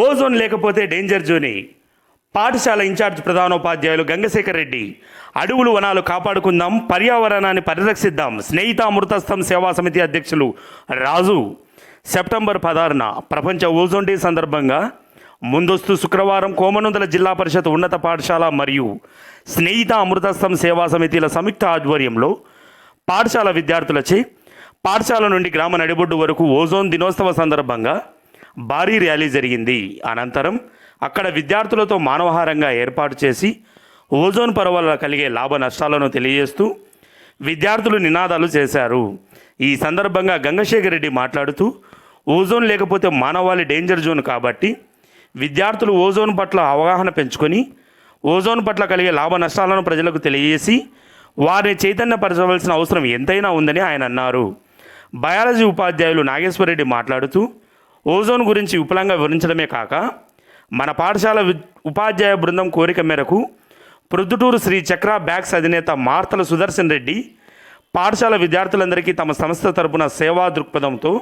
Ozone లేకపోతే danger జోనే. పాఠశాల incharge ప్రధానోపాధ్యాయులు గంగశేఖర్ రెడ్డి. అడవులు వనాలు కాపాడుకుందాం, పర్యావరణాన్ని పరిరక్షిద్దాం. స్నేహిత అమృతస్థం సేవా సమితి అధ్యక్షులు రాజు. సెప్టెంబర్ 16న ప్రపంచ ఓజోన్ డే సందర్భంగా ముందస్తు శుక్రవారం కోమనందల జిల్లా పరిషత్ ఉన్నత పాఠశాల మరియు స్నేహిత అమృతస్థం సేవా సమితిల సంయుక్త ఆధ్వర్యంలో పాఠశాల విద్యార్థులచే పాఠశాల నుండి గ్రామ నడిబొడ్డు వరకు ఓజోన్ దినోత్సవ సందర్భంగా భారీ ర్యాలీ జరిగింది. అనంతరం అక్కడ విద్యార్థులతో మానవహారంగా ఏర్పాటు చేసి ఓజోన్ పొర వల్ల కలిగే లాభ నష్టాలను తెలియజేస్తూ విద్యార్థులు నినాదాలు చేశారు. ఈ సందర్భంగా గంగశేఖర్ రెడ్డి మాట్లాడుతూ ఓజోన్ లేకపోతే మానవాళి డేంజర్ జోన్ కాబట్టి విద్యార్థులు ఓజోన్ పట్ల అవగాహన పెంచుకొని ఓజోన్ పట్ల కలిగే లాభ నష్టాలను ప్రజలకు తెలియజేసి వారిని చైతన్యపరచవలసిన అవసరం ఎంతైనా ఉందని ఆయన అన్నారు. బయాలజీ ఉపాధ్యాయులు నాగేశ్వరరెడ్డి మాట్లాడుతూ ఓజోన్ గురించి విపులంగా వివరించడమే కాక మన పాఠశాల ఉపాధ్యాయ బృందం కోరిక మేరకు ప్రొద్దుటూరు శ్రీ చక్ర బ్యాగ్స్ అధినేత మార్తల సుదర్శన్ రెడ్డి పాఠశాల విద్యార్థులందరికీ తమ సంస్థ తరపున సేవా దృక్పథంతో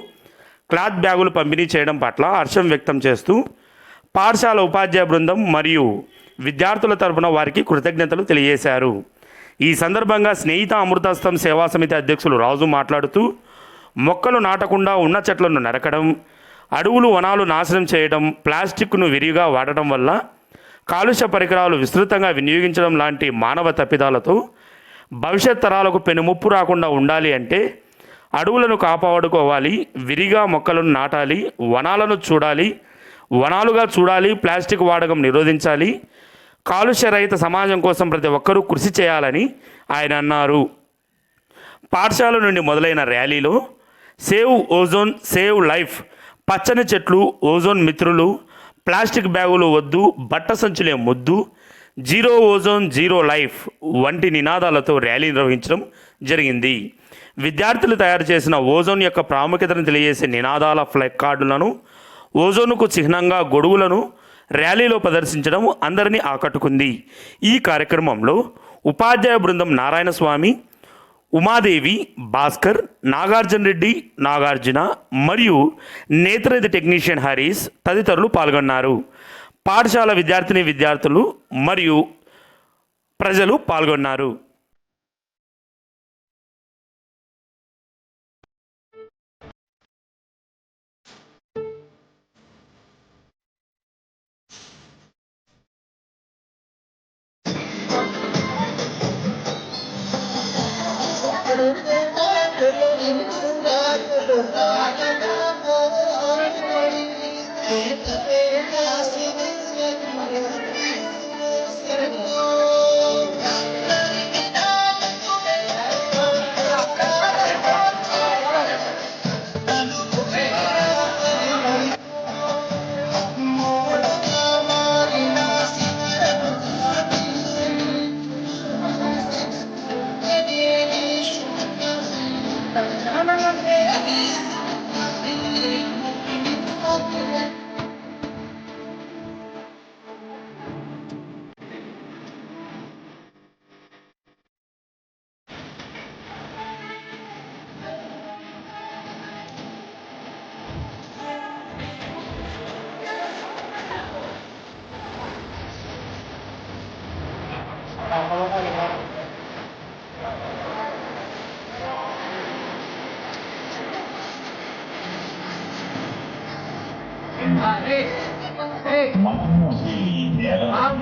క్లాత్ బ్యాగులు పంపిణీ చేయడం పట్ల హర్షం వ్యక్తం చేస్తూ పాఠశాల ఉపాధ్యాయ బృందం మరియు విద్యార్థుల తరపున వారికి కృతజ్ఞతలు తెలియజేశారు. ఈ సందర్భంగా స్నేహిత అమృతస్థం సేవా సమితి అధ్యక్షులు రాజు మాట్లాడుతూ మొక్కలు నాటకుండా ఉన్న చెట్లను నరకడం, అడవులు వనాలు నాశనం చేయడం, ప్లాస్టిక్ను విరివిగా వాడటం వల్ల కాలుష్య పరికరాలు విస్తృతంగా వినియోగించడం లాంటి మానవ తప్పిదాలతో భవిష్యత్ తరాలకు పెనుముప్పు రాకుండా ఉండాలి అంటే అడవులను కాపాడుకోవాలి, విరిగా మొక్కలను నాటాలి, వనాలుగా చూడాలి, ప్లాస్టిక్ వాడకం నిరోధించాలి, కాలుష్య రహిత సమాజం కోసం ప్రతి ఒక్కరూ కృషి చేయాలని ఆయన అన్నారు. పాఠశాల నుండి మొదలైన ర్యాలీలో సేవ్ ఓజోన్ సేవ్ లైఫ్, పచ్చని చెట్లు, ఓజోన్ మిత్రులు, ప్లాస్టిక్ బ్యాగులు వద్దు, బట్ట సంచులే ముద్దు, జీరో ఓజోన్ జీరో లైఫ్ వంటి నినాదాలతో ర్యాలీ నిర్వహించడం జరిగింది. విద్యార్థులు తయారు చేసిన ఓజోన్ యొక్క ప్రాముఖ్యతను తెలియజేసే నినాదాల ఫ్లెక్ కార్డులను, ఓజోన్కు చిహ్నంగా గొడుగులను ర్యాలీలో ప్రదర్శించడం అందరినీ ఆకట్టుకుంది. ఈ కార్యక్రమంలో ఉపాధ్యాయ బృందం నారాయణస్వామి, ఉమాదేవి, భాస్కర్, నాగార్జున రెడ్డి, నాగార్జున మరియు నేత్రది టెక్నీషియన్ హరీష్ తదితరులు పాల్గొన్నారు. పాఠశాల విద్యార్థులు మరియు ప్రజలు పాల్గొన్నారు.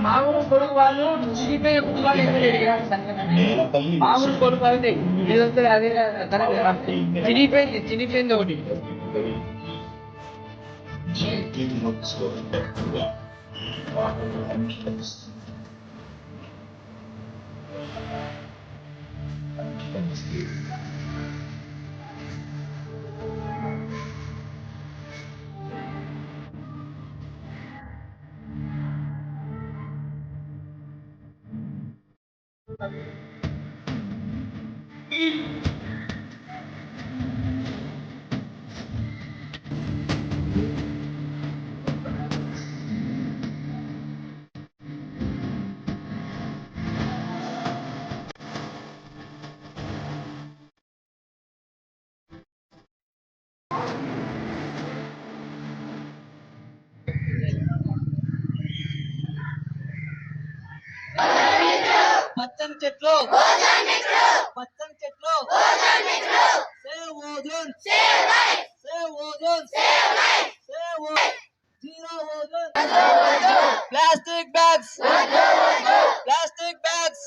మామూలు కొడుకు వాళ్ళు చినిపోయి మామూలు కొడుకు అది అదే చినిపోయింది ఒకటి. పచ్చని చెట్లు పచ్చని చెట్లు save ozone save ozone save zero ozone plastic bags plastic bags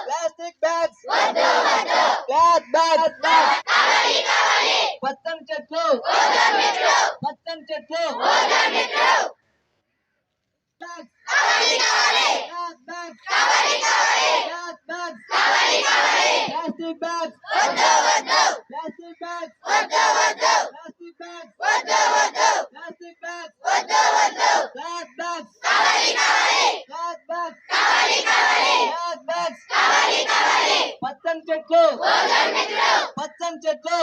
plastic bags cloth bags పచ్చని చెట్లు పచ్చని చెట్లు Plastic bags. Plastic bags. Plastic bags. Plastic bags. Cloth bags. Cloth bags. Cloth bags. పచ్చని చెట్లు పచ్చని చెట్లు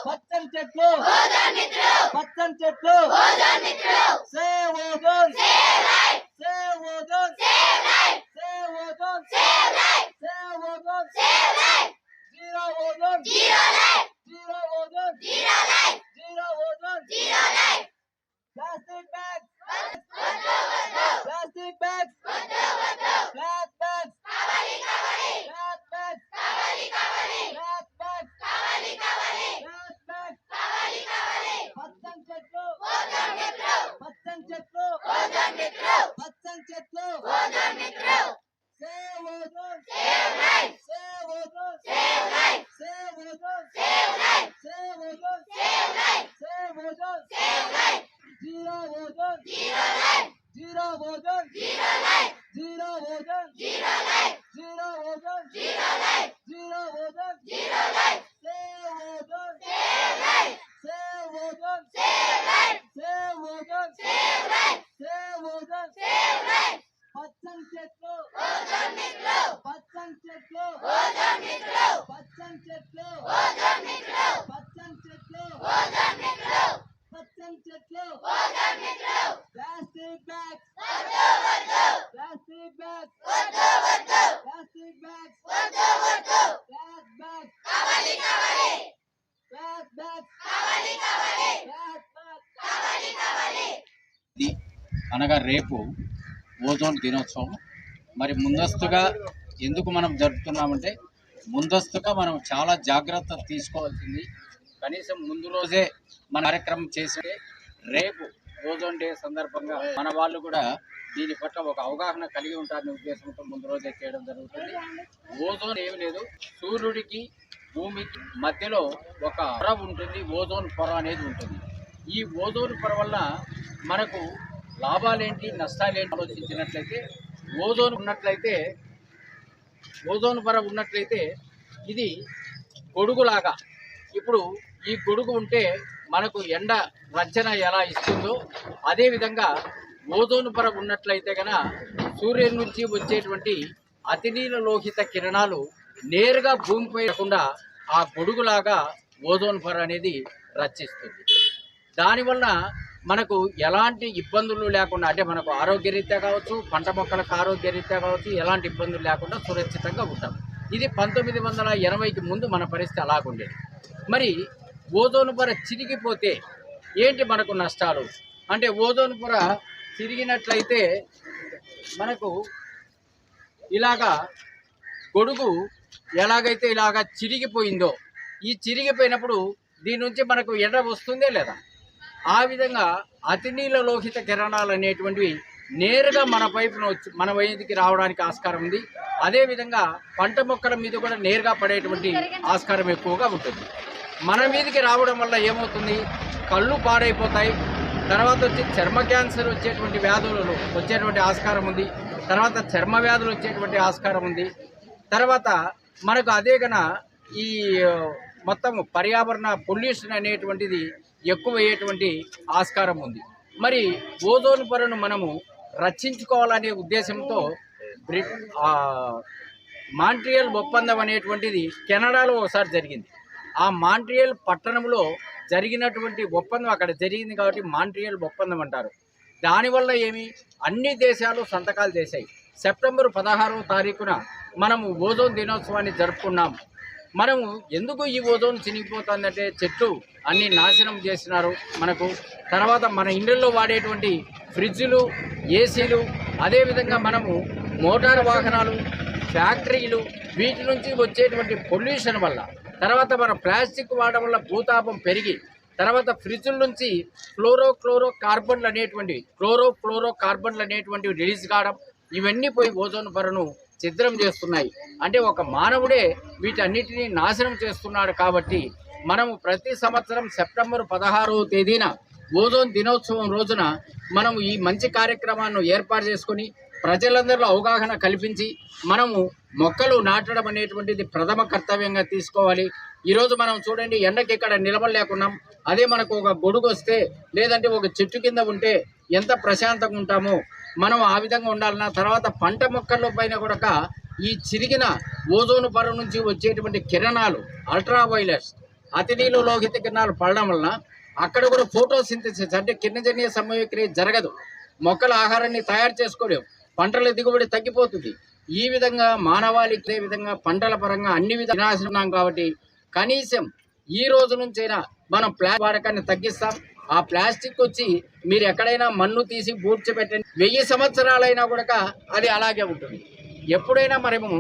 పచ్చని చెట్లు పచ్చని చెట్లు save ozone save ozone save ozone save ozone zero ozone zero ozone zero ozone plastic bags plastic bags cloth bags cloth bags cloth bags cloth bags పచ్చని చెట్లు పచ్చని చెట్లు పచ్చని చెట్లు save ozone save ozone save ozone save ozone save ozone zero ozone zero ozone zero ozone zero ozone zero ozone save ozone save ozone save ozone save ozone పచ్చని చెట్లు పచ్చని చెట్లు పచ్చని చెట్లు పచ్చని చెట్లు పచ్చని చెట్లు plastic bags plastic bags plastic bags cloth bags cloth bags cloth bags అనగా రేపు ఓజోన్ దినోత్సవం. మరి ముందస్తుగా ఎందుకు మనం జరుపుతున్నామంటే ముందస్తుగా మనం చాలా జాగ్రత్తలు తీసుకోవాల్సింది. కనీసం ముందు రోజే మన కార్యక్రమం చేసే రేపు ఓజోన్ డే సందర్భంగా మన వాళ్ళు కూడా దీని పట్ల ఒక అవగాహన కలిగి ఉంటారనే ఉద్దేశంతో ముందు రోజే చేయడం జరుగుతుంది. ఓజోన్ ఏమి లేదు, సూర్యుడికి భూమికి మధ్యలో ఒక పొర ఉంటుంది, ఓజోన్ పొర అనేది ఉంటుంది. ఈ ఓజోన్ పొర వల్ల మనకు లాభాలేంటి నష్టాలేంటి ఆలోచించినట్లయితే ఓజోన్ పొర ఉన్నట్లయితే ఇది గొడుగులాగా. ఇప్పుడు ఈ గొడుగు ఉంటే మనకు ఎండ రక్షణ ఎలా ఇస్తుందో అదేవిధంగా ఓజోన్ పొర ఉన్నట్లయితే కనుక సూర్యుని నుంచి వచ్చేటువంటి అతినీల లోహిత కిరణాలు నేరుగా భూమిపై రాకుండా ఆ గొడుగులాగా ఓజోన్ పొర అనేది రక్షిస్తుంది. దానివల్ల మనకు ఎలాంటి ఇబ్బందులు లేకుండా, అంటే మనకు ఆరోగ్యరీత్యా కావచ్చు, పంట మొక్కలకు ఆరోగ్యరీత్యా కావచ్చు, ఎలాంటి ఇబ్బందులు లేకుండా సురక్షితంగా ఉంటాం. ఇది 1980కి ముందు మన పరిస్థితి అలాగుండేది. మరి ఓజోన్ పొర చిరిగిపోతే ఏంటి మనకు నష్టాలు అంటే, ఓజోన్ పొర చిరిగినట్లయితే మనకు ఇలాగా గొడుగు ఎలాగైతే ఇలాగా చిరిగిపోయిందో, ఈ చిరిగిపోయినప్పుడు దీని నుంచి మనకు ఎండ వస్తుందే లేదా, ఆ విధంగా అతినీల లోహిత కిరణాలు అనేటువంటివి నేరుగా మన పైపున వచ్చి మన వైద్యుకి రావడానికి ఆస్కారం ఉంది. అదేవిధంగా పంట మొక్కల మీద కూడా నేరుగా పడేటువంటి ఆస్కారం ఎక్కువగా ఉంటుంది. మన మీదకి రావడం వల్ల ఏమవుతుంది, కళ్ళు పాడైపోతాయి, తర్వాత వచ్చి చర్మ క్యాన్సర్ వచ్చేటువంటి వ్యాధులు వచ్చేటువంటి ఆస్కారం ఉంది, తర్వాత చర్మ వ్యాధులు వచ్చేటువంటి ఆస్కారం ఉంది. తర్వాత మనకు అదే గన ఈ మొత్తం పర్యావరణ పొల్యూషన్ అనేటువంటిది ఎక్కువ అయ్యేటువంటి ఆస్కారం ఉంది. మరి ఓజోన్ పొరను మనము రక్షించుకోవాలనే ఉద్దేశంతో మాంట్రియల్ ఒప్పందం అనేటువంటిది కెనడాలో ఒకసారి జరిగింది. ఆ మాంట్రియల్ పట్టణంలో జరిగినటువంటి ఒప్పందం అక్కడ జరిగింది కాబట్టి మాంట్రియల్ ఒప్పందం అంటారు. దానివల్ల ఏమి, అన్ని దేశాలు సంతకాలు చేశాయి. సెప్టెంబర్ 16వ తారీఖున మనము ఓజోన్ దినోత్సవాన్ని జరుపుకున్నాము. మనము ఎందుకు ఈ ఓజోన్ చినిగిపోతుందంటే చెట్లు అన్నీ నాశనం చేసినారు మనకు. తర్వాత మన ఇండ్లలో వాడేటువంటి ఫ్రిడ్జ్లు, ఏసీలు, అదేవిధంగా మనము మోటార్ వాహనాలు, ఫ్యాక్టరీలు, వీటి నుంచి వచ్చేటువంటి పొల్యూషన్ వల్ల, తర్వాత మన ప్లాస్టిక్ వాడడం వల్ల భూతాపం పెరిగి, తర్వాత ఫ్రిడ్జ్ల నుంచి క్లోరో కార్బన్లు అనేటువంటివి రిలీజ్ కావడం, ఇవన్నీ పోయి ఓజోన్ పొరను ఛిద్రం చేస్తున్నాయి. అంటే ఒక మానవుడే వీటన్నిటినీ నాశనం చేస్తున్నాడు. కాబట్టి మనము ప్రతి సంవత్సరం సెప్టెంబర్ 16వ తేదీన ఓజోన్ దినోత్సవం రోజున మనము ఈ మంచి కార్యక్రమాన్ని ఏర్పాటు చేసుకొని ప్రజలందరిలో అవగాహన కల్పించి మనము మొక్కలు నాటడం అనేటువంటిది ప్రథమ కర్తవ్యంగా తీసుకోవాలి. ఈరోజు మనం చూడండి, ఎండకి ఇక్కడ నిలబడలేకున్నాం. అదే మనకు ఒక గొడుగు వస్తే, లేదంటే ఒక చెట్టు కింద ఉంటే ఎంత ప్రశాంతంగా ఉంటామో మనం ఆ విధంగా ఉండాలన్న. తర్వాత పంట మొక్కల పైన కూడా ఈ చిరిగిన ఓజోన్ పొర నుంచి వచ్చేటువంటి కిరణాలు, అల్ట్రావైలెట్స్, అతినీలు లోహిత కిరణాలు పడడం వలన అక్కడ కూడా ఫోటోసింథసిస్ అంటే కిరణజన్య సమయక్రియ జరగదు. మొక్కల ఆహారాన్ని తయారు చేసుకోలేవు, పంటల దిగుబడి తగ్గిపోతుంది. ఈ విధంగా మానవాళికి విధంగా పంటల పరంగా అన్ని విధాలు నాశనం. కాబట్టి కనీసం ఈ రోజు నుంచైనా మనం ప్లాస్టిక్ వాడకాన్ని తగ్గిస్తాం. ఆ ప్లాస్టిక్ వచ్చి మీరు ఎక్కడైనా మన్ను తీసి పూడ్చిపెట్టండి, 1000 సంవత్సరాలైనా కూడా అది అలాగే ఉంటుంది. ఎప్పుడైనా మనము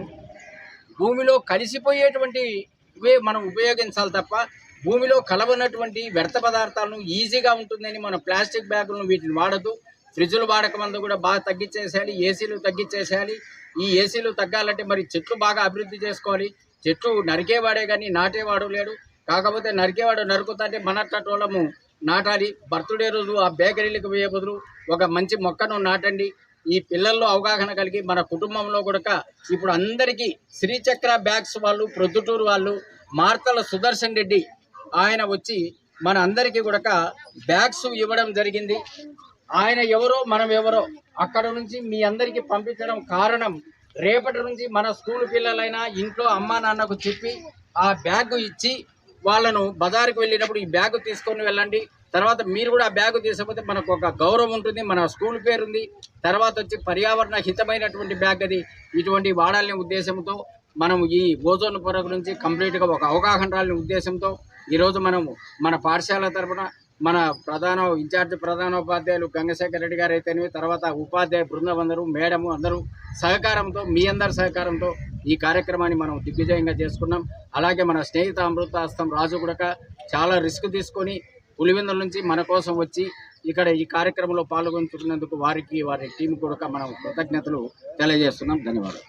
భూమిలో కలిసిపోయేటువంటివే మనం ఉపయోగించాలి తప్ప భూమిలో కలవనటువంటి వ్యర్థ పదార్థాలను ఈజీగా ఉంటుందని మన ప్లాస్టిక్ బ్యాగులను వీటిని వాడద్దు. ఫ్రిడ్జ్లు వాడకమందు కూడా బాగా తగ్గించేసేయాలి, ఏసీలు తగ్గించేసేయాలి. ఈ ఏసీలు తగ్గాలంటే మరి చెట్లు బాగా అభివృద్ధి చేసుకోవాలి. చెట్లు నరికేవాడే కానీ నాటేవాడు లేడు. కాకపోతే నరికేవాడు నరుకుతుంటే మనటోళ్ళము నాటాలి. బర్త్డే రోజు ఆ బేకరీలకు పోయే బదులు ఒక మంచి మొక్కను నాటండి. ఈ పిల్లల్లో అవగాహన కలిగి మన కుటుంబంలో కూడా ఇప్పుడు అందరికీ శ్రీచక్ర బ్యాగ్స్ వాళ్ళు, ప్రొద్దుటూరు వాళ్ళు, మార్తల సుదర్శన్ రెడ్డి ఆయన వచ్చి మన అందరికీ కూడా బ్యాగ్స్ ఇవ్వడం జరిగింది. ఆయన ఎవరో మనం ఎవరో అక్కడ నుంచి మీ అందరికీ పంపించడం కారణం, రేపటి నుంచి మన స్కూల్ పిల్లలైనా ఇంట్లో అమ్మా నాన్నకు చెప్పి ఆ బ్యాగ్ ఇచ్చి వాళ్ళను బజారుకు వెళ్ళినప్పుడు ఈ బ్యాగ్ తీసుకొని వెళ్ళండి. తర్వాత మీరు కూడా ఆ బ్యాగ్ తీసుకపోతే మనకు ఒక గౌరవం ఉంటుంది, మన స్కూల్ పేరు ఉంది. తర్వాత వచ్చి పర్యావరణ హితమైనటువంటి బ్యాగ్ అది. ఇటువంటి వాడాలనే ఉద్దేశంతో మనం ఈ ఓజోన్ పొర గురించి కంప్లీట్గా ఒక అవగాహన రాలనే ఉద్దేశంతో ఈరోజు మనము మన పాఠశాల తరఫున మన ఇన్ఛార్జ్ ప్రధానోపాధ్యాయులు గంగశేఖర్ రెడ్డి గారు అయితేనేవి, తర్వాత ఉపాధ్యాయ బృందం అందరూ, మేడము అందరూ సహకారంతో, మీ అందరి సహకారంతో ఈ కార్యక్రమాన్ని మనం దిగ్విజయంగా చేసుకున్నాం. అలాగే మన స్నేహిత అమృతాస్తం రాజు కూడా చాలా రిస్క్ తీసుకొని పులివెందుల నుంచి మన కోసం వచ్చి ఇక్కడ ఈ కార్యక్రమంలో పాల్గొంటున్నందుకు వారికి, వారి టీం కూడా మనం కృతజ్ఞతలు తెలియజేస్తున్నాం. ధన్యవాదాలు.